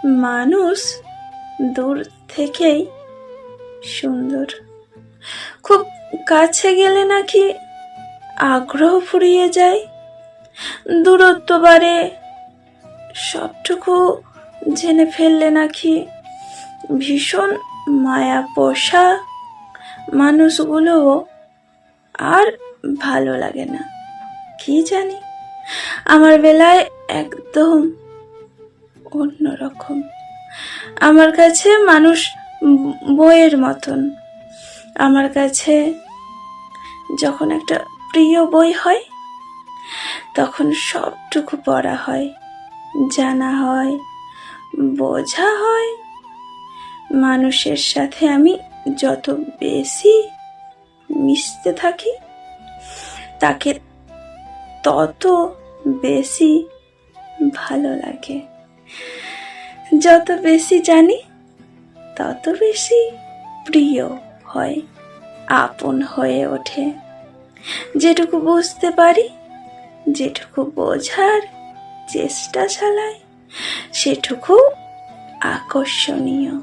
মানুষ দূর থেকেই সুন্দর, খুব কাছে গেলে নাকি আগ্রহ ফুরিয়ে যায়, দূরত্ব বাড়ে, সবটুকু জেনে ফেললে নাকি ভীষণ মায়া পোষা মানুষগুলো আর ভালো লাগে না। কি জানি, আমার বেলায় একদম অন্যরকম। আমার কাছে মানুষ বইয়ের মতন। আমার কাছে যখন একটা প্রিয় বই হয় তখন সবটুকু পড়া হয়, জানা হয়, বোঝা হয়। মানুষের সাথে আমি যত বেশি মিশতে থাকি তাকে তত বেশি ভালো লাগে। যত বেশি জানি তত বেশি প্রিয় হয়, আপন হয়ে ওঠে। যেটুকু বুঝতে পারি, যেটুকু বোঝার চেষ্টা চালাই, সেটুকু আকর্ষণীয়।